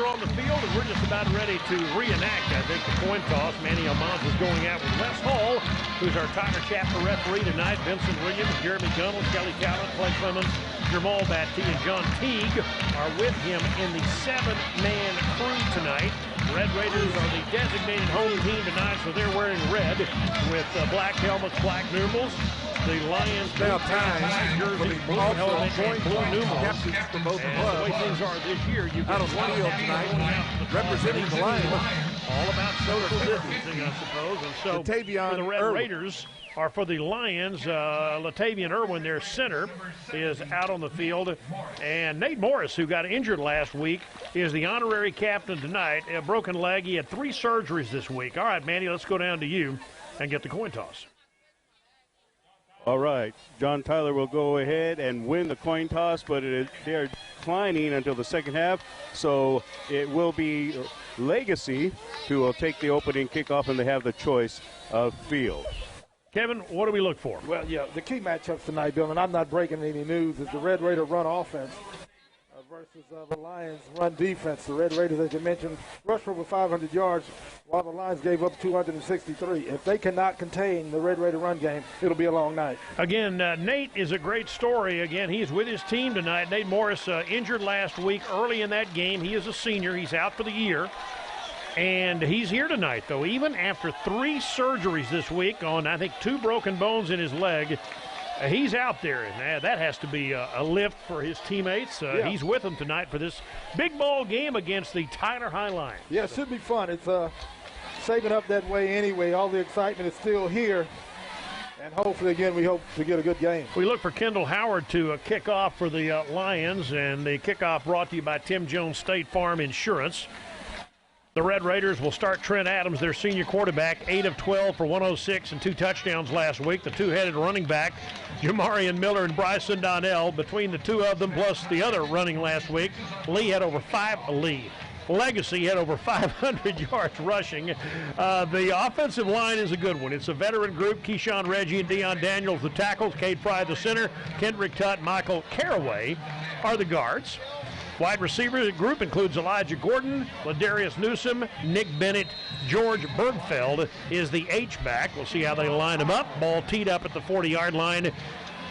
are on the field, and we're just about ready to reenact, I think, the coin toss. Manny Almanza is going out with Les Hall, who's our Tyler chapter referee tonight. Vincent Williams, Jeremy Gunnell, Kelly Callan, Clay Clemens, Jamal Batty, and John Teague are with him in the 7-man crew tonight. Red Raiders are the designated home team tonight, so they're wearing red with black helmets, black numerals. The Lions now time jersey, blue helmet, and blue numerals. For both and the way things are this year, you've got out of one field tonight, representing the Lions. All about social distancing, I suppose. And so for the Red Raiders, are for the Lions. Latavian Irwin, their center, is out on the field. And Nate Morris, who got injured last week, is the honorary captain tonight. A broken leg. He had 3 surgeries this week. All right, Manny, let's go down to you and get the coin toss. All right. John Tyler will go ahead and win the coin toss, but they're declining until the second half. So it will be Legacy who will take the opening kickoff, and they have the choice of field. Kevin, what do we look for? Well, yeah, the key matchups tonight, Bill, and I'm not breaking any news, is the Red Raider run offense versus the Lions run defense. The Red Raiders, as you mentioned, rushed for over 500 yards, while the Lions gave up 263. If they cannot contain the Red Raider run game, it'll be a long night. Again, Nate is a great story. Again, he's with his team tonight. Nate Morris injured last week early in that game. He is a senior. He's out for the year. And he's here tonight, though, even after 3 surgeries this week on, I think, 2 broken bones in his leg. He's out there, and that has to be a lift for his teammates. Yeah. He's with them tonight for this big ball game against the Tyler High Lions. Yeah, it should be fun. It's shaping up that way anyway. All the excitement is still here. And hopefully, again, we hope to get a good game. We look for Kendall Howard to kick off for the Lions, and the kickoff brought to you by Tim Jones State Farm Insurance. The Red Raiders will start Trent Adams, their senior quarterback, 8 of 12 for 106 and 2 touchdowns last week. The 2-headed running back, Jamarian Miller and Bryson Donnell, between the 2 of them plus the other running last week, Legacy had over 500 yards rushing. The offensive line is a good one. It's a veteran group. Keyshawn Reggie and Deion Daniels, the tackles. Cade Fry, the center. Kendrick Tutt, Michael Caraway are the guards. Wide receiver group includes Elijah Gordon, Ladarius Newsom, Nick Bennett, George Bergfeld is the H-back. We'll see how they line them up. Ball teed up at the 40-yard line.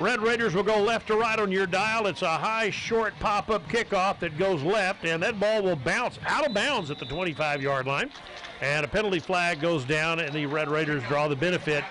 Red Raiders will go left to right on your dial. It's a high, short pop-up kickoff that goes left, and that ball will bounce out of bounds at the 25-yard line. And a penalty flag goes down, and the Red Raiders draw the benefit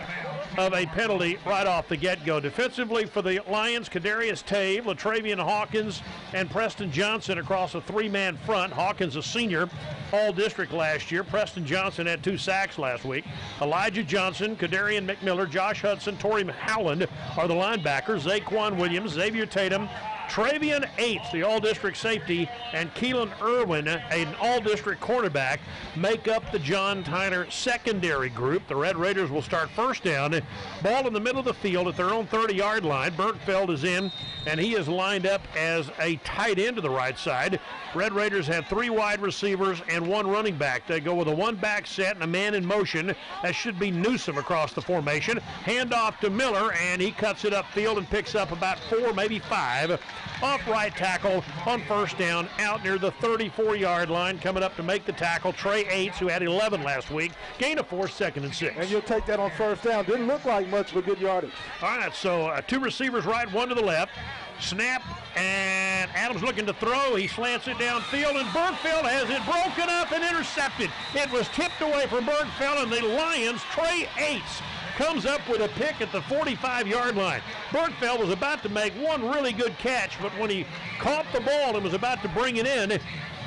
of a penalty right off the get-go. Defensively for the Lions, Kadarius Tave, Latravian Hawkins, and Preston Johnson across a 3-man front. Hawkins, a senior, all-district last year. Preston Johnson had 2 sacks last week. Elijah Johnson, Kadarian McMiller, Josh Hudson, Torrey Howland are the linebackers. Zaquan Williams, Xavier Tatum, Travian Ates, the all-district safety, and Keelan Irwin, an all-district quarterback, make up the John Tyler secondary group. The Red Raiders will start first down. Ball in the middle of the field at their own 30-yard line. Bergfeld is in, and he is lined up as a tight end to the right side. Red Raiders have 3 wide receivers and 1 running back. They go with a 1-back set and a man in motion. That should be Newsom across the formation. Handoff to Miller, and he cuts it upfield and picks up about 4, maybe 5. Off right tackle on first down out near the 34-yard line. Coming up to make the tackle, Trey Ates, who had 11 last week. Gain of 4, 2nd and 6. And you'll take that on first down. Didn't look like much of a good yardage. All right, so 2 receivers right, 1 to the left. Snap, and Adams looking to throw. He slants it downfield, and Bergfeld has it broken up and intercepted. It was tipped away from Bergfeld, and the Lions, Trey Ates, comes up with a pick at the 45-yard line. Bergfeld was about to make one really good catch, but when he caught the ball and was about to bring it in,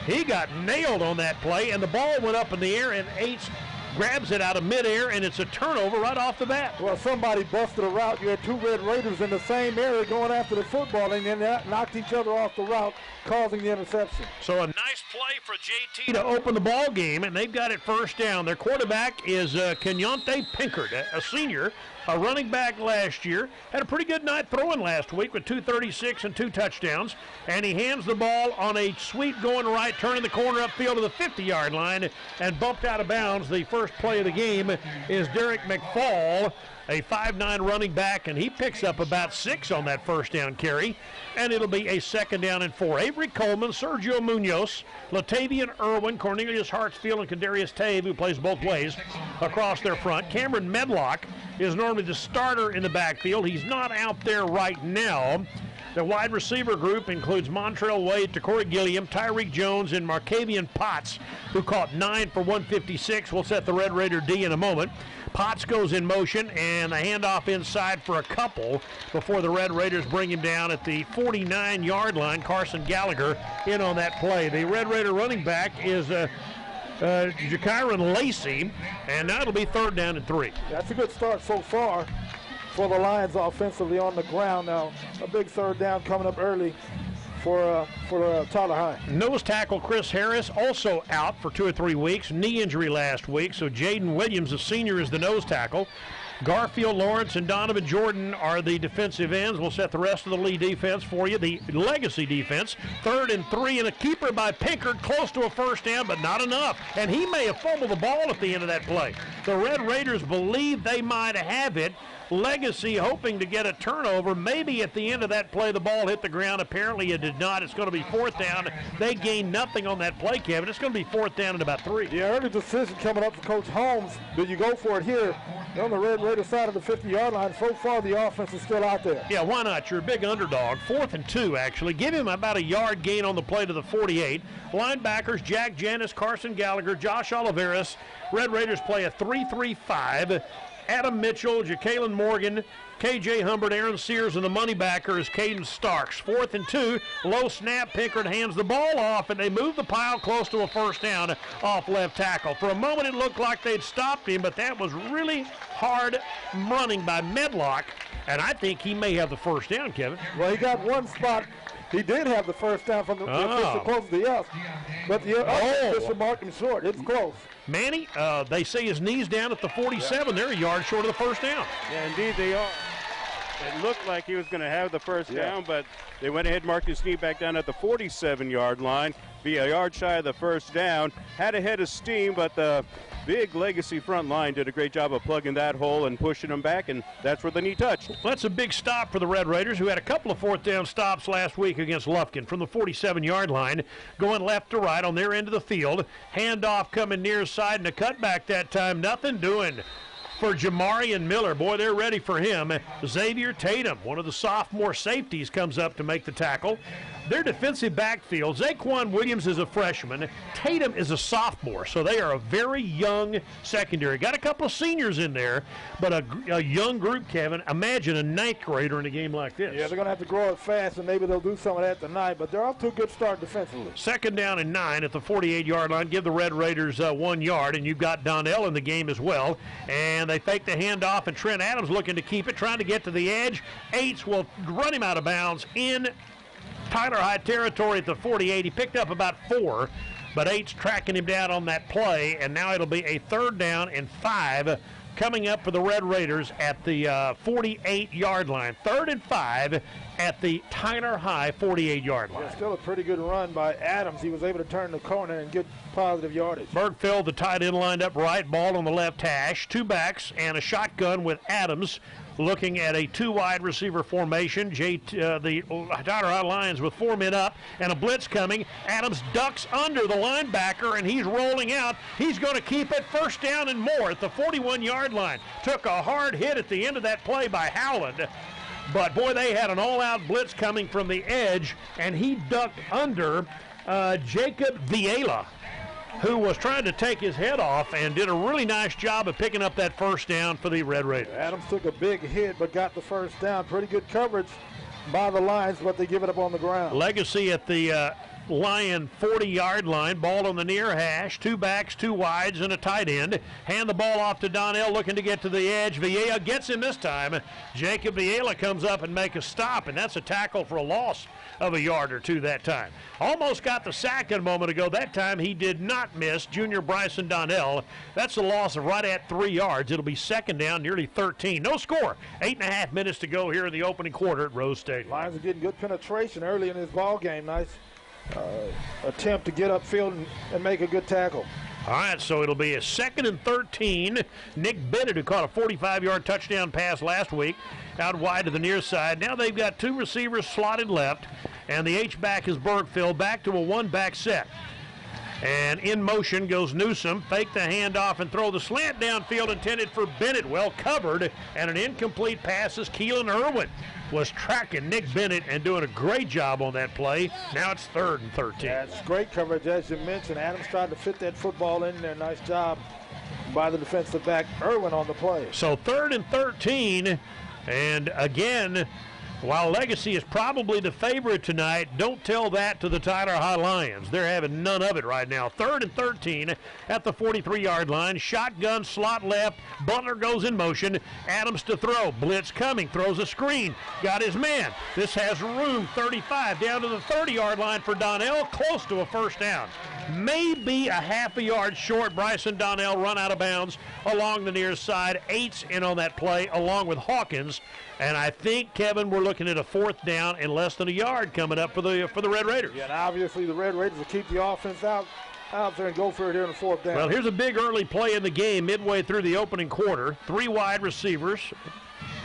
he got nailed on that play, and the ball went up in the air, and Ates grabs it out of midair, and it's a turnover right off the bat. Well, somebody busted a route. You had 2 Red Raiders in the same area going after the football, and then that knocked each other off the route, causing the interception. So a nice play for JT to open the ball game, and they've got it first down. Their quarterback is Kenyonte Pinkard, a senior, a running back last year. Had a pretty good night throwing last week with 236 and 2 touchdowns. And he hands the ball on a sweep going right, turning the corner upfield to the 50-yard line and bumped out of bounds. The first play of the game is Derek McFall, a 5'9" running back, and he picks up about 6 on that first down carry, and it'll be a 2nd down and 4. Avery Coleman, Sergio Munoz, Latavian Irwin, Cornelius Hartsfield, and Kadarius Tave, who plays both ways, across their front. Cameron Medlock is normally the starter in the backfield. He's not out there right now. The wide receiver group includes Montrell Wade, Corey Gilliam, Tyreek Jones, and Markavian Potts, who caught 9 for 156. We'll set the Red Raider D in a moment. Potts goes in motion, and the handoff inside for a couple before the Red Raiders bring him down at the 49-yard line. Carson Gallagher in on that play. The Red Raider running back is Jakiron Lacey, and now it'll be 3rd down and 3. That's a good start so far for the Lions offensively on the ground. Now a big 3rd down coming up early for Tyler High. Nose tackle Chris Harris also out for 2 or 3 weeks. Knee injury last week, so Jaden Williams, the senior, is the nose tackle. Garfield Lawrence and Donovan Jordan are the defensive ends. We'll set the rest of the Lee defense for you. The legacy defense, 3rd and 3, and a keeper by Pinkard, close to a 1st down, but not enough. And he may have fumbled the ball at the end of that play. The Red Raiders believe they might have it. Legacy hoping to get a turnover. Maybe at the end of that play the ball hit the ground. Apparently it did not. It's going to be 4th down. They gained nothing on that play, Kevin. It's going to be 4th down and about 3. Yeah, early decision coming up for Coach Holmes. Do you go for it here on the Red Raider side of the 50-yard line? So far the offense is still out there. Yeah, why not? You're a big underdog. 4th and 2, actually. Give him about a yard gain on the play to the 48. Linebackers, Jack Janis, Carson Gallagher, Josh Oliveris. Red Raiders play a 3-3-5. Adam Mitchell, Jacqueline Morgan, K.J. Humbert, Aaron Sears, and the money backer is Caden Starks. 4th and 2, low snap. Pinkard hands the ball off, and they move the pile close to a 1st down off left tackle. For a moment, it looked like they'd stopped him, but that was really hard running by Medlock, and I think he may have the 1st down, Kevin. Well, he got one spot. He did have the 1st down from the official close to the us, but the official marked him short. It's close. Manny, they say his knee's down at the 47. They're a yard short of the 1st down. Yeah, indeed they are. It looked like he was going to have the 1st down, but they went ahead and marked his knee back down at the 47-yard line. Be a yard shy of the 1st down. Had a head of steam, but the big Legacy front line did a great job of plugging that hole and pushing them back, and that's where the knee touched. Well, that's a big stop for the Red Raiders, who had a couple of 4th down stops last week against Lufkin from the 47-yard line, going left to right on their end of the field. Handoff coming near side, and a cutback that time. Nothing doing for Jamarian Miller. Boy, they're ready for him. Xavier Tatum, one of the sophomore safeties, comes up to make the tackle. Their defensive backfield, Zaquan Williams is a freshman. Tatum is a sophomore, so they are a very young secondary. Got a couple of seniors in there, but a young group, Kevin. Imagine a 9th grader in a game like this. Yeah, they're going to have to grow it fast, and maybe they'll do some of that tonight, but they're off to a good start defensively. 2nd down and 9 at the 48-yard line. Give the Red Raiders 1 yard, and you've got Donnell in the game as well. And they fake the handoff, and Trent Adams looking to keep it, trying to get to the edge. Eights will run him out of bounds in Tyler High territory at the 48. He picked up about 4, but Eight's tracking him down on that play, and now it'll be a 3rd down and 5 coming up for the Red Raiders at the 48-yard line. 3rd and 5 at the Tyler High 48-yard line. Yeah, still a pretty good run by Adams. He was able to turn the corner and get positive yardage. Bergfeld, the tight end, lined up right, ball on the left hash, 2 backs and a shotgun with Adams looking at a 2 wide receiver formation. The Tyler High Lions with 4 men up and a blitz coming. Adams ducks under the linebacker, and he's rolling out. He's going to keep it 1st down and more at the 41-yard line. Took a hard hit at the end of that play by Howland. But, boy, they had an all-out blitz coming from the edge, and he ducked under Jacob Viela, who was trying to take his head off and did a really nice job of picking up that 1st down for the Red Raiders. Adams took a big hit but got the 1st down. Pretty good coverage by the Lions, but they give it up on the ground. Legacy at the Lion 40-yard line, ball on the near hash, 2 backs, 2 wides, and a tight end. Hand the ball off to Donnell, looking to get to the edge. Viela gets him this time. Jacob Viela comes up and makes a stop, and that's a tackle for a loss of a yard or 2 that time. Almost got the sack a moment ago. That time he did not miss. Junior Bryson Donnell. That's a loss of right at 3 yards. It'll be 2nd down, nearly 13. No score. 8.5 minutes to go here in the opening quarter at Rose Stadium. Lions are getting good penetration early in this ball game. Nice attempt to get upfield and make a good tackle. All right, so it'll be a 2nd and 13. Nick Bennett, who caught a 45-yard touchdown pass last week, out wide to the near side. Now they've got 2 receivers slotted left, and the H-back is Bergfield, back to a 1-back set. And in motion goes Newsom. Fake the handoff and throw the slant downfield intended for Bennett. Well covered, and an incomplete pass as Keelan Irwin was tracking Nick Bennett and doing a great job on that play. Now it's 3rd and 13. Yeah, it's great coverage, as you mentioned. Adams tried to fit that football in there. Nice job by the defensive back, Irwin, on the play. So 3rd and 13, and again, while Legacy is probably the favorite tonight, don't tell that to the Tyler High Lions. They're having none of it right now. 3rd and 13 at the 43-yard line. Shotgun, slot left. Butler goes in motion. Adams to throw. Blitz coming. Throws a screen. Got his man. This has room. 35 down to the 30-yard line for Donnell. Close to a first down. Maybe a half a yard short. Bryson Donnell run out of bounds along the near side. 8's in on that play along with Hawkins. And I think, Kevin, we're looking at a 4th down and less than a yard coming up for the Red Raiders. Yeah, and obviously the Red Raiders will keep the offense out there and go for it here in the 4th down. Well, here's a big early play in the game midway through the opening quarter. 3 wide receivers.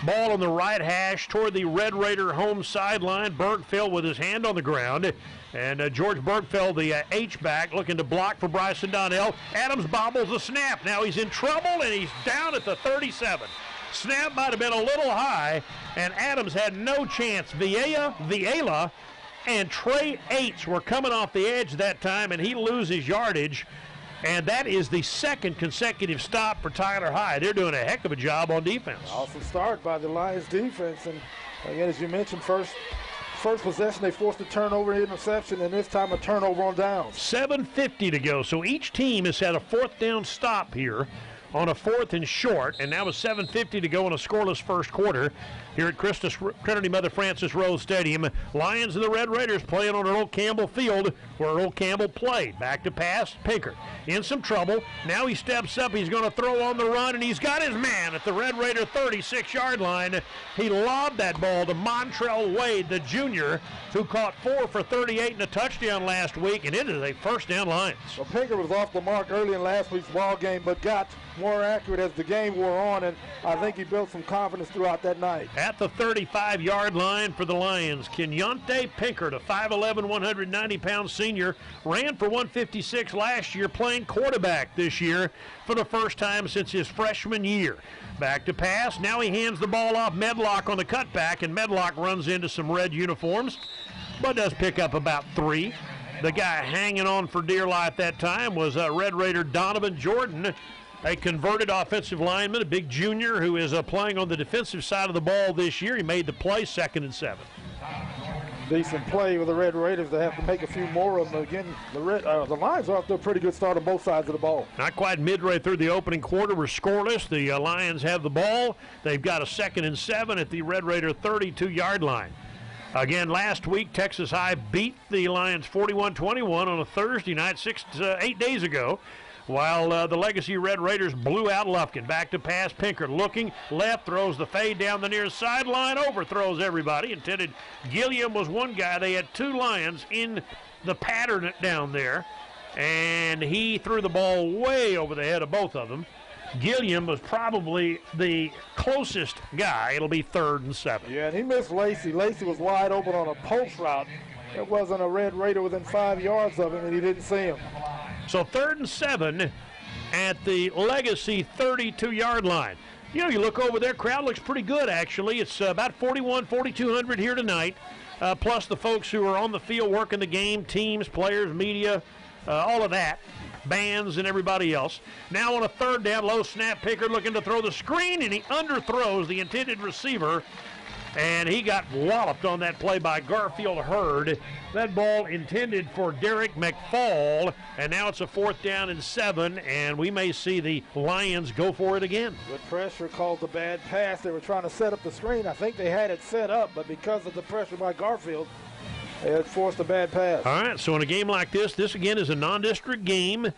Ball on the right hash toward the Red Raider home sideline. Bergfield with his hand on the ground. And George Bergfield, the H-back, looking to block for Bryson Donnell. Adams bobbles the snap. Now he's in trouble, and he's down at the 37. Snap might have been a little high, and Adams had no chance. Viela, and Trey Aites were coming off the edge that time, and he loses yardage. And that is the 2nd consecutive stop for Tyler High. They're doing a heck of a job on defense. Awesome start by the Lions defense. And again, as you mentioned, first possession, they forced a turnover, interception, and this time a turnover on downs. 7:50 to go. So each team has had a 4th down stop here on a 4th and short, and now with 7:50 to go in a scoreless first quarter here at Trinity Mother Frances Rose Stadium. Lions and the Red Raiders playing on Earl Campbell Field, where Earl Campbell played. Back to pass, Pinkert in some trouble. Now he steps up, he's going to throw on the run, and he's got his man at the Red Raider 36-yard line. He lobbed that ball to Montrell Wade, the junior, who caught 4 for 38 and a touchdown last week, and it is a first down Lions. Well, Pinkert was off the mark early in last week's ball game, but got more accurate as the game wore on, and I think he built some confidence throughout that night. At the 35-yard line for the Lions, Kenyonte Pinkert, a 5'11", 190-pound senior, ran for 156 last year, playing quarterback this year for the first time since his freshman year. Back to pass. Now he hands the ball off Medlock on the cutback, and Medlock runs into some red uniforms, but does pick up about 3. The guy hanging on for dear life that time was Red Raider Donovan Jordan, a converted offensive lineman, a big junior who is playing on the defensive side of the ball this year. He made the play, 2nd and 7. Decent play with the Red Raiders. They have to make a few more of them. Again, the Lions are off to a pretty good start on both sides of the ball. Not quite midway through the opening quarter. We're scoreless. The Lions have the ball. They've got a 2nd and 7 at the Red Raider 32-yard line. Again, last week, Texas High beat the Lions 41-21 on a Thursday night 8 days ago, while the Legacy Red Raiders blew out Lufkin. Back to pass, Pinkert looking left, throws the fade down the near sideline, overthrows everybody. Intended Gilliam was one guy. They had 2 Lions in the pattern down there, and he threw the ball way over the head of both of them. Gilliam was probably the closest guy. It'll be 3rd and 7. Yeah, and he missed Lacey. Lacey was wide open on a post route. There wasn't a Red Raider within 5 yards of him, and he didn't see him. So 3rd and 7 at the Legacy 32-yard line. You know, you look over there, crowd looks pretty good, actually. It's about 4,200 here tonight, plus the folks who are on the field working the game, teams, players, media, all of that, bands and everybody else. Now on a 3rd down, low snap, Pickard looking to throw the screen, and he underthrows the intended receiver, and he got walloped on that play by Garfield Hurd. That ball intended for Derek McFall, and now it's a 4th down and 7, and we may see the Lions go for it again. Good pressure called the bad pass. They were trying to set up the screen. I think they had it set up, but because of the pressure by Garfield, they had forced a bad pass. All right, so in a game like this again is a non-district game.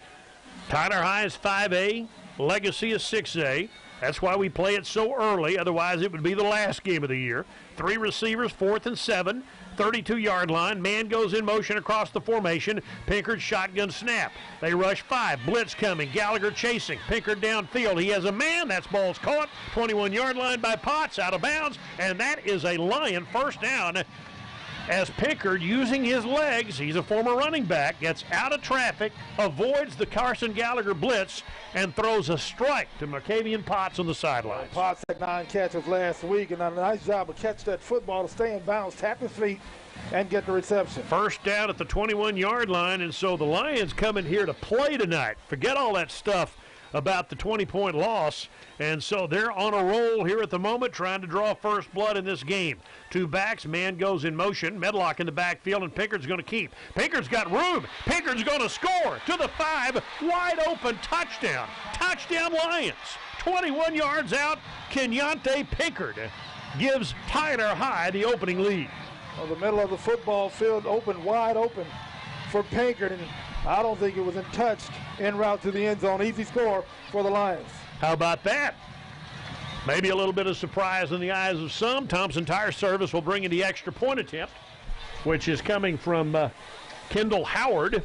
Tyler High is 5A, Legacy is 6A. That's why we play it so early. Otherwise, it would be the last game of the year. 3 receivers, 4th and 7. 32-yard line. Man goes in motion across the formation. Pinkard shotgun snap. They rush 5. Blitz coming. Gallagher chasing. Pinkard downfield. He has a man. That's ball's caught. 21-yard line by Potts. Out of bounds. And that is a Lion first down. As Pinkard, using his legs, he's a former running back, gets out of traffic, avoids the Carson Gallagher blitz, and throws a strike to McCavian Potts on the sidelines. Potts had 9 catches last week, and done a nice job of catch that football to stay in bounds, tap his feet, and get the reception. First down at the 21-yard line, and so the Lions coming here to play tonight. Forget all that stuff about the 20-point loss, and so they're on a roll here at the moment, trying to draw first blood in this game. 2 backs, man goes in motion, Medlock in the backfield, and Pinkard's going to keep. Pinkard's got room. Pinkard's going to score to the 5, wide open touchdown. Touchdown Lions. 21 yards out, Kenyante Pinkard gives Tyler High the opening lead. Well, the middle of the football field open, wide open for Pinkard, and I don't think it was untouched en route to the end zone. Easy score for the Lions. How about that? Maybe a little bit of surprise in the eyes of some. Thompson Tire Service will bring in the extra point attempt, which is coming from Kendall Howard.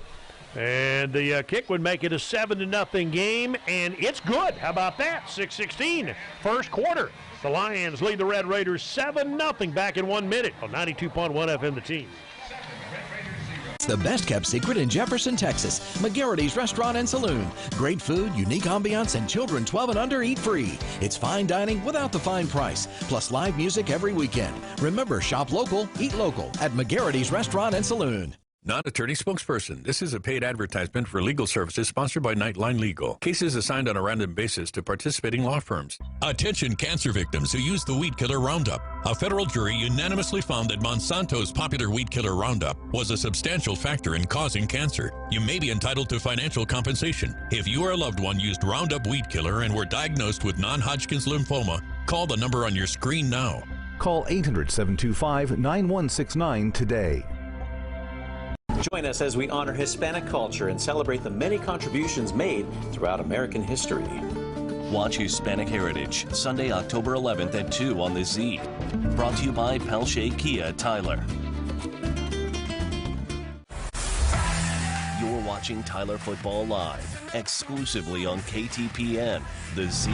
And the kick would make it a 7-0 game, and it's good. How about that? 6:16, first quarter. The Lions lead the Red Raiders 7-0 back in 1 minute on 92.1 FM The Team. It's the best kept secret in Jefferson, Texas. McGarrity's Restaurant and Saloon. Great food, unique ambiance, and children 12 and under eat free. It's fine dining without the fine price, plus live music every weekend. Remember, shop local, eat local at McGarrity's Restaurant and Saloon. Not attorney spokesperson. This is a paid advertisement for legal services sponsored by Nightline Legal. Cases assigned on a random basis to participating law firms. Attention cancer victims who use the weed killer Roundup. A federal jury unanimously found that Monsanto's popular weed killer Roundup was a substantial factor in causing cancer. You may be entitled to financial compensation. If you or a loved one used Roundup weed killer and were diagnosed with non-Hodgkin's lymphoma, call the number on your screen now. Call 800-725-9169 today. Join us as we honor Hispanic culture and celebrate the many contributions made throughout American history. Watch Hispanic Heritage, Sunday, October 11th at 2 on the Z. Brought to you by Pelche Kia Tyler. You're watching Tyler Football Live, exclusively on KTPN, the Z.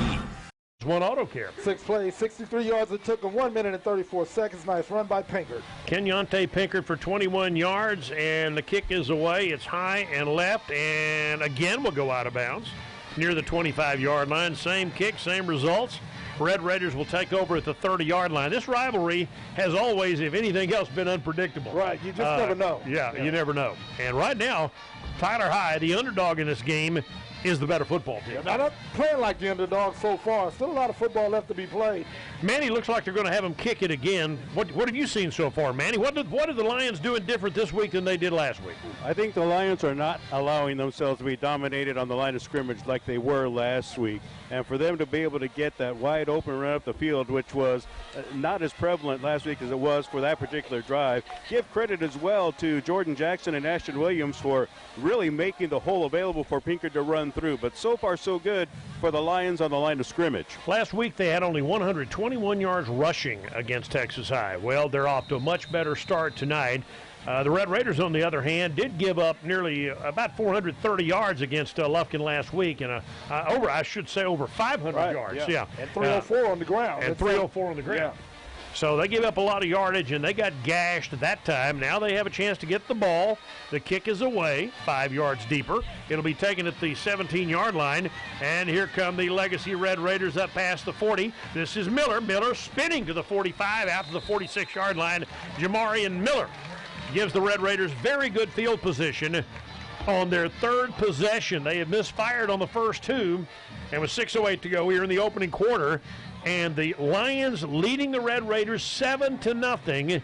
One auto care. 6 plays, 63 yards. It took him 1 minute and 34 seconds. Nice run by Pinkard. Kenyante Pinkard for 21 yards, and the kick is away. It's high and left, and again will go out of bounds near the 25-yard line. Same kick, same results. Red Raiders will take over at the 30-yard line. This rivalry has always, if anything else, been unpredictable. Right, you just never know. Yeah, you never know. And right now, Tyler High, the underdog in this game, is the better football team. Now, not playing like the underdog so far. Still a lot of football left to be played. Manny, looks like they're going to have him kick it again. What have you seen so far, Manny? What are the Lions doing different this week than they did last week? I think the Lions are not allowing themselves to be dominated on the line of scrimmage like they were last week. And for them to be able to get that wide open run up the field, which was not as prevalent last week as it was for that particular drive, give credit as well to Jordan Jackson and Ashton Williams for really making the hole available for Pinkard to run through. But so far so good for the Lions on the line of scrimmage. Last week they had only 121 yards rushing against Texas High. Well, they're off to a much better start tonight. The Red Raiders, on the other hand, did give up nearly about 430 yards against Lufkin last week, and over 500 yards. Yeah. And 304 on the ground. And 304 on the ground. Yeah. So they gave up a lot of yardage, and they got gashed that time. Now they have a chance to get the ball. The kick is away, 5 yards deeper. It'll be taken at the 17-yard line, and here come the Legacy Red Raiders up past the 40. This is Miller. Miller spinning to the 45 out to the 46-yard line. Jamarian Miller gives the Red Raiders very good field position on their third possession. They have misfired on the first two, and with 6:08 to go here in the opening quarter, and the Lions leading the Red Raiders 7-0.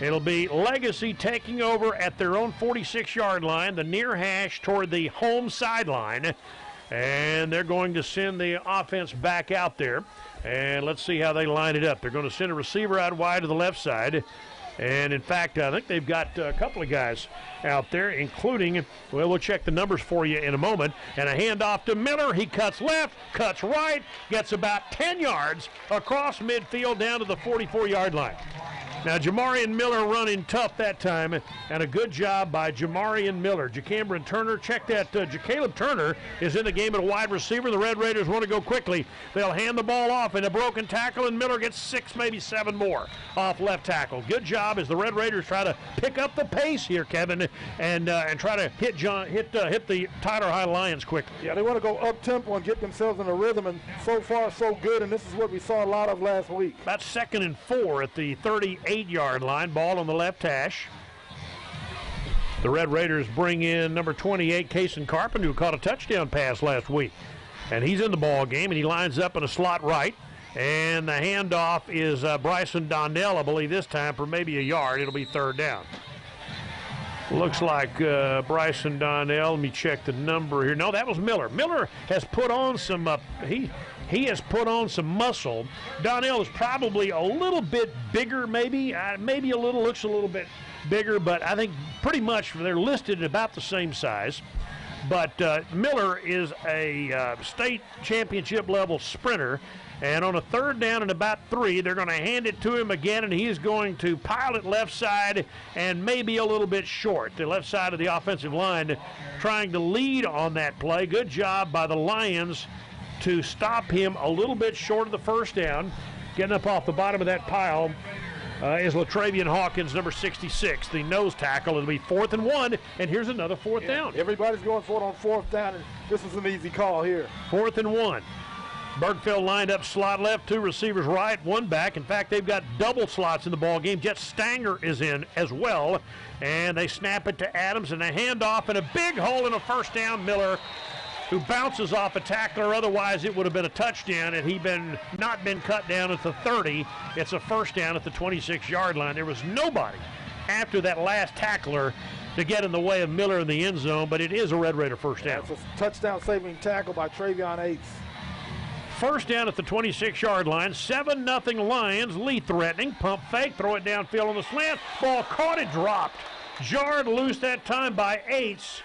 It'll be Legacy taking over at their own 46-yard line, the near hash toward the home sideline, and they're going to send the offense back out there. And let's see how they line it up. They're going to send a receiver out wide to the left side. And, in fact, I think they've got a couple of guys out there, including, well, we'll check the numbers for you in a moment. And a handoff to Miller. He cuts left, cuts right, gets about 10 yards across midfield down to the 44-yard line. Now, Jamarian Miller running tough that time, and a good job by Jamarian Miller. Jacamron Turner, check that. Caleb Turner is in the game at a wide receiver. The Red Raiders want to go quickly. They'll hand the ball off in a broken tackle, and Miller gets 6, maybe 7 more off left tackle. Good job as the Red Raiders try to pick up the pace here, Kevin, and try to hit the Tyler High Lions quickly. Yeah, they want to go up-tempo and get themselves in a rhythm, and so far so good, and this is what we saw a lot of last week. About 2nd and 4 at the 38-yard line, ball on the left hash. The Red Raiders bring in number 28, Kason Carpenter, who caught a touchdown pass last week. And he's in the ball game, and he lines up in a slot right. And the handoff is Bryson Donnell, I believe this time, for maybe a yard. It'll be 3rd down. Looks like Bryson Donnell. Let me check the number here. No, that was Miller. Miller has put on some he has put on some muscle. Donnell is probably a little bit bigger, maybe a little, looks a little bit bigger, but I think pretty much they're listed at about the same size. But Miller is a state championship level sprinter. And on a 3rd down and about 3, they're going to hand it to him again, and he is going to pilot left side and maybe a little bit short. The left side of the offensive line trying to lead on that play. Good job by the Lions to stop him a little bit short of the 1st down. Getting up off the bottom of that pile is LaTravian Hawkins, number 66, the nose tackle. It'll be 4th and 1, and here's another 4th down. Everybody's going for it on 4th down, and this is an easy call here. 4th and 1. Bergfeld lined up slot left, 2 receivers right, 1 back. In fact, they've got double slots in the ball game. Jet Stanger is in as well, and they snap it to Adams, and a handoff and a big hole in a 1st down. Miller, who bounces off a tackler, otherwise it would have been a touchdown, and he'd not been cut down at the 30. It's a 1st down at the 26-yard line. There was nobody after that last tackler to get in the way of Miller in the end zone, but it is a Red Raider 1st down. It's a touchdown-saving tackle by Travion Yates. 1st down at the 26-yard line. 7-0 Lions. Lee threatening. Pump fake. Throw it downfield on the slant. Ball caught. It dropped. Jarred loose that time by Yates.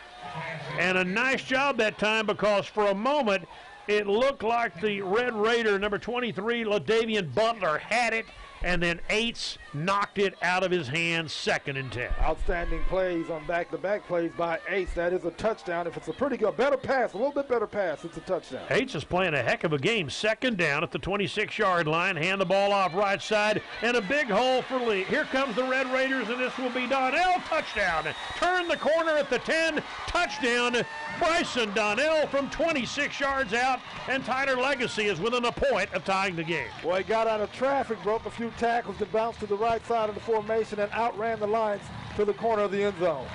And a nice job that time, because for a moment it looked like the Red Raider, number 23, LaDavian Butler, had it, and then Yates knocked it out of his hands. 2nd and 10. Outstanding plays on back-to-back plays by Yates. That is a touchdown. If it's a pretty good, better pass, a little bit better pass, it's a touchdown. Yates is playing a heck of a game. 2nd down at the 26-yard line. Hand the ball off right side, and a big hole for Lee. Here comes the Red Raiders, and this will be Donnell. Touchdown. Turn the corner at the 10. Touchdown. Bryson Donnell from 26 yards out, and Tyler Legacy is within a point of tying the game. Well, he got out of traffic, broke a few tackles, and bounced to the right side of the formation and outran the Lions to the corner of the end zone.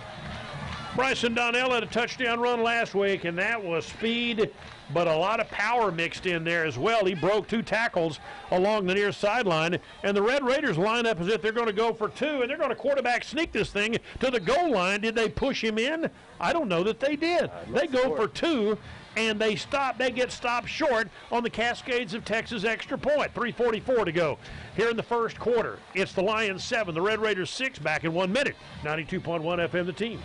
Bryson Donnell had a touchdown run last week, and that was speed, but a lot of power mixed in there as well. He broke 2 tackles along the near sideline, and the Red Raiders line up as if they're going to go for 2, and they're going to quarterback sneak this thing to the goal line. Did they push him in? I don't know that they did. They go for 2, and they get stopped short on the Cascades of Texas extra point. 3:44 to go here in the 1st quarter. It's the Lions 7, the Red Raiders 6, back in 1 minute. 92.1 FM, the team.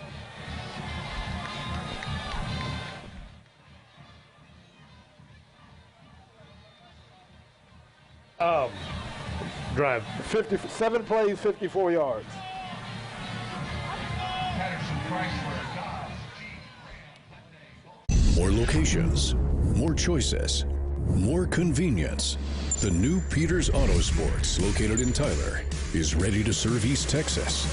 Drive. 7 plays, 54 yards. More locations, more choices, more convenience. The new Peters Auto Sports, located in Tyler, is ready to serve East Texas.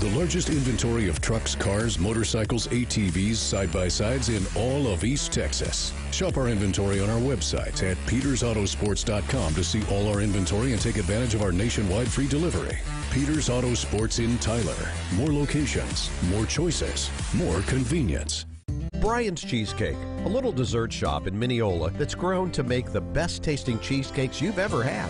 The largest inventory of trucks, cars, motorcycles, ATVs, side-by-sides in all of East Texas. Shop our inventory on our website at petersautosports.com to see all our inventory and take advantage of our nationwide free delivery. Peters Auto Sports in Tyler. More locations, more choices, more convenience. Brian's Cheesecake, a little dessert shop in Mineola that's grown to make the best tasting cheesecakes you've ever had.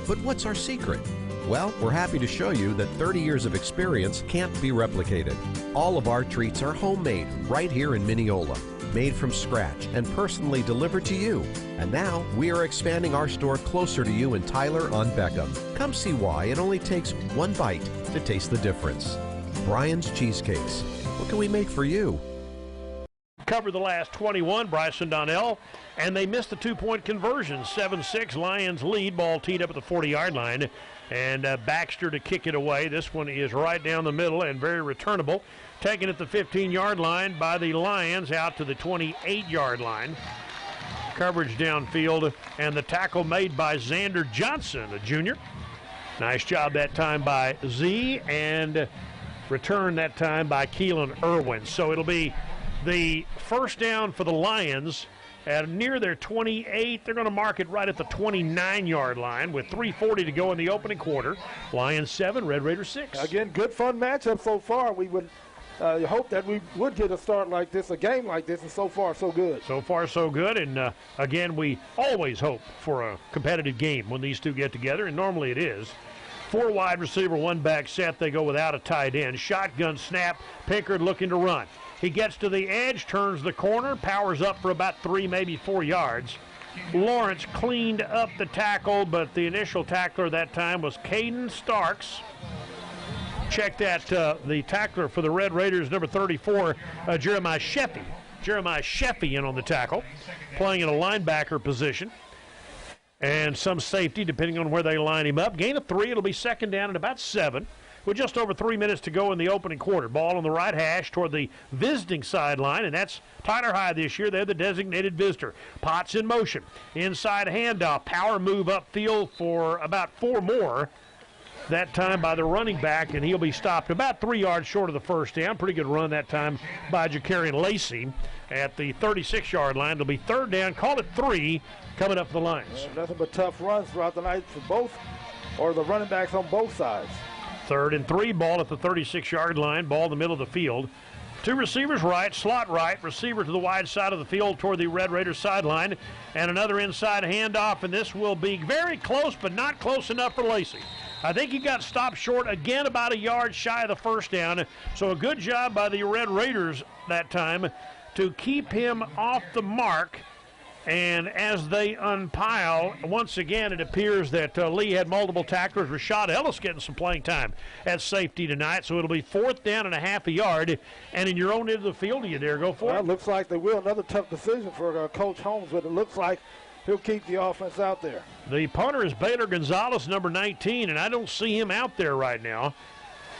But what's our secret? Well, we're happy to show you that 30 years of experience can't be replicated. All of our treats are homemade right here in Mineola. made from scratch and personally delivered to you. And now we are expanding our store closer to you in Tyler on Beckham. Come see why it only takes one bite to taste the difference. Brian's Cheesecakes. What can we make for you? Covered the last 21, Bryson Donnell, and they missed the two-point conversion. 7-6, Lions lead. Ball teed up at the 40-yard line, and Baxter to kick it away. This one is right down the middle and very returnable. Taken at the 15-yard line by the Lions out to the 28-yard line. Coverage downfield, and the tackle made by Xander Johnson, a junior. Nice job that time by Z, and return that time by Keelan Irwin. So it'll be the first down for the Lions at near their 28. They're going to mark it right at the 29-yard line with 3:40 to go in the opening quarter. Lions 7, Red Raiders 6. Again, good fun matchup so far. We would hope that we would get a start like this, a game like this, and so far so good. So far so good, and again, we always hope for a competitive game when these two get together, and normally it is. 4 wide receiver, 1 back set. They go without a tight end. Shotgun snap. Pickard looking to run. He gets to the edge, turns the corner, powers up for about 3, maybe 4 yards. Lawrence cleaned up the tackle, but the initial tackler that time was Caden Starks. Check that, the tackler for the Red Raiders, number 34, Jeremiah Sheffy. Jeremiah Sheffy in on the tackle, playing in a linebacker position. And some safety, depending on where they line him up. Gain of 3, it'll be second down and about 7. With just over 3 minutes to go in the opening quarter. Ball on the right hash toward the visiting sideline, and that's Tyler High this year. They're the designated visitor. Potts in motion. Inside handoff. Power move upfield for about 4 more. That time by the running back, and he'll be stopped about 3 yards short of the first down. Pretty good run that time by Jacarian Lacey at the 36-yard line. It'll be third down. Call it 3 coming up for the Lions. Nothing but tough runs throughout the night for both, or the running backs on both sides. 3rd and 3, ball at the 36-yard line, ball in the middle of the field. 2 receivers right, slot right, receiver to the wide side of the field toward the Red Raiders sideline, and another inside handoff, and this will be very close, but not close enough for Lacey. I think he got stopped short again, about a yard shy of the first down, so a good job by the Red Raiders that time to keep him off the mark. And as they unpile, once again, it appears that Lee had multiple tacklers. Rashad Ellis getting some playing time at safety tonight, so it'll be 4th down and a half a yard. And in your own end of the field, do you dare go for it? It looks like they will. Another tough decision for Coach Holmes, but it looks like he'll keep the offense out there. The punter is Baylor Gonzalez, number 19, and I don't see him out there right now.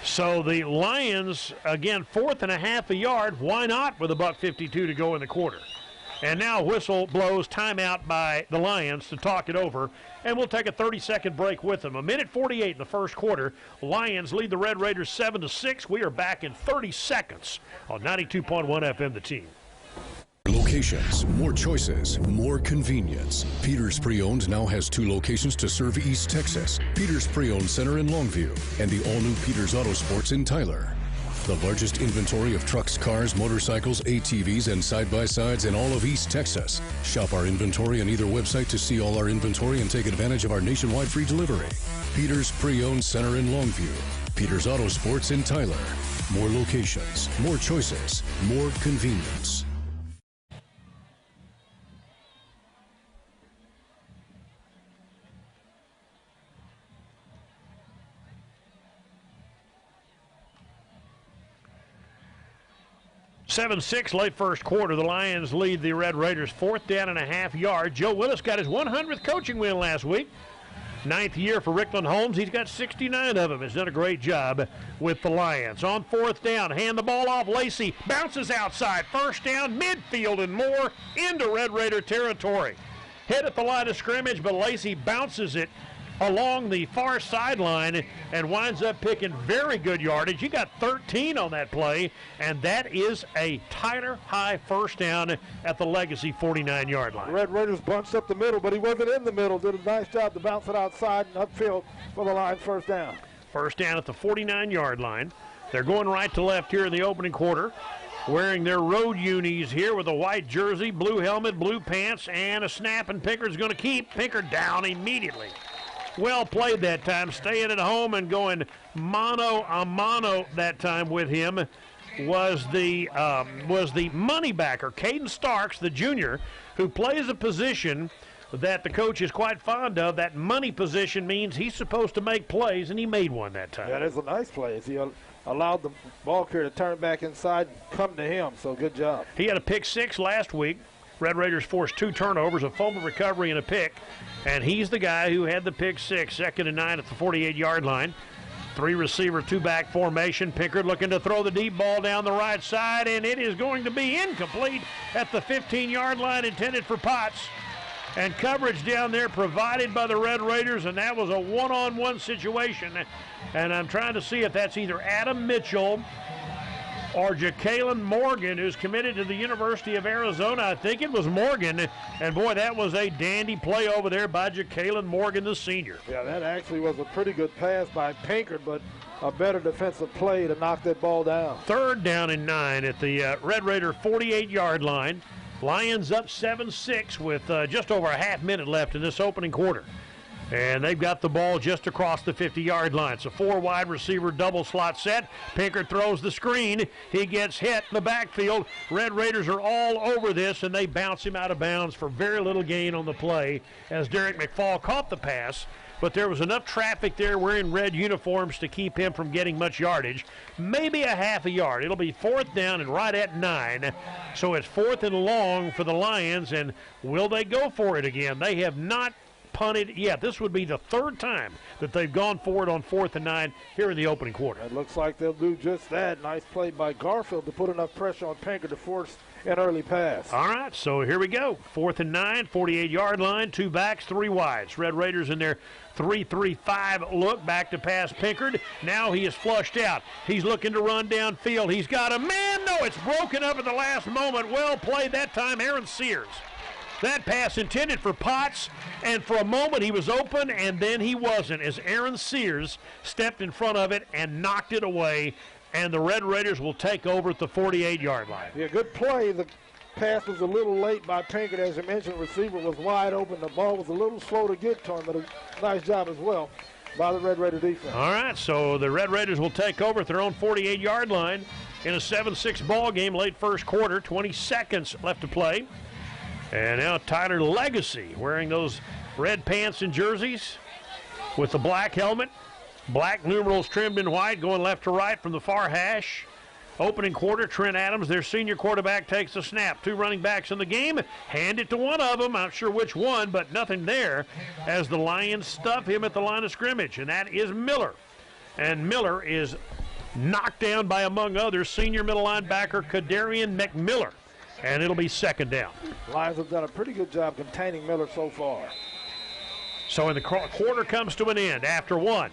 So the Lions, again, 4th and a half a yard. Why not with $1:52 to go in the quarter? And now whistle blows, timeout by the Lions to talk it over. And we'll take a 30-second break with them. 1:48 in the first quarter. Lions lead the Red Raiders 7-6. We are back in 30 seconds on 92.1 FM, The Team. Locations, more choices, more convenience. Peters Pre-Owned now has 2 locations to serve East Texas. Peters Pre-Owned Center in Longview and the all-new Peters Auto Sports in Tyler. The largest inventory of trucks, cars, motorcycles, ATVs, and side-by-sides in all of East Texas. Shop our inventory on either website to see all our inventory and take advantage of our nationwide free delivery. Peters Pre-Owned Center in Longview. Peters Auto Sports in Tyler. More locations, more choices, more convenience. (7-6) late first quarter. The Lions lead the Red Raiders 4th down and a half yard. Joe Willis got his 100th coaching win last week. 9th year for Rickland Holmes. He's got 69 of them. Has done a great job with the Lions. On 4th down, hand the ball off. Lacey bounces outside. First down, midfield and more into Red Raider territory. Hit at the line of scrimmage, but Lacey bounces it along the far sideline and winds up picking very good yardage. He got 13 on that play, and that is a Tyler High first down at the Legacy 49-yard line. Red Raiders bunched up the middle, but he wasn't in the middle. Did a nice job to bounce it outside and upfield for the Lions first down. First down at the 49-yard line. They're going right to left here in the opening quarter, wearing their road unis here with a white jersey, blue helmet, blue pants, and a snap, and Pickard's going to keep Pickard down immediately. Well played that time, staying at home and going mano a mano that time with him. was the money backer, Caden Starks, the junior, who plays a position that the coach is quite fond of. That money position means he's supposed to make plays, and he made one that time. That is a nice play. He allowed the ball carrier to turn back inside and come to him, so good job. He had a pick 6 last week. Red Raiders forced 2 turnovers, a fumble recovery, and a pick, and he's the guy who had the pick 6, 2nd and 9 at the 48-yard line. 3-receiver, 2-back formation. Pickard looking to throw the deep ball down the right side, and it is going to be incomplete at the 15-yard line, intended for Potts. And coverage down there provided by the Red Raiders, and that was a one-on-one situation. And I'm trying to see if that's either Adam Mitchell or Jacalen Morgan, who's committed to the University of Arizona. I think it was Morgan, and boy, that was a dandy play over there by Jacalen Morgan, the senior. Yeah, that actually was a pretty good pass by Pinkard, but a better defensive play to knock that ball down. 3rd down and 9 at the Red Raider 48-yard line. Lions up 7-6 with just over a half minute left in this opening quarter. And they've got the ball just across the 50-yard line. It's a 4-wide receiver double slot set. Pinkard throws the screen. He gets hit in the backfield. Red Raiders are all over this, and they bounce him out of bounds for very little gain on the play as Derek McFall caught the pass. But there was enough traffic there wearing red uniforms to keep him from getting much yardage. Maybe a half a yard. It'll be 4th down and right at 9. So it's 4th and long for the Lions, and will they go for it again? They have not punted yet. This would be the 3rd time that they've gone for it on 4th and 9 here in the opening quarter. It looks like they'll do just that. Nice play by Garfield to put enough pressure on Pinkard to force an early pass. All right, so here we go. 4th and 9, 48-yard line, 2 backs, 3 wides. Red Raiders in their 3-3-5 look back to pass Pinkard. Now he is flushed out. He's looking to run downfield. He's got a man. No, it's broken up at the last moment. Well played that time, Aaron Sears. That pass intended for Potts, and for a moment he was open, and then he wasn't, as Aaron Sears stepped in front of it and knocked it away, and the Red Raiders will take over at the 48-yard line. Yeah, good play. The pass was a little late by Pinkard. As you mentioned, the receiver was wide open. The ball was a little slow to get to him, but a nice job as well by the Red Raider defense. All right, so the Red Raiders will take over at their own 48-yard line in a 7-6 ball game, late first quarter, 20 seconds left to play. And now Tyler Legacy wearing those red pants and jerseys with the black helmet, black numerals trimmed in white, going left to right from the far hash. Opening quarter, Trent Adams, their senior quarterback, takes the snap. 2 running backs in the game. Hand it to one of them. Not sure which one, but nothing there as the Lions stuff him at the line of scrimmage, and that is Miller. And Miller is knocked down by, among others, senior middle linebacker Kadarian McMiller. And it'll be 2nd down. Lions have done a pretty good job containing Miller so far. So in the quarter comes to an end after 1.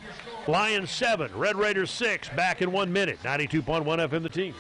Lions 7, Red Raiders 6, back in 1 minute. 92.1 FM The Team.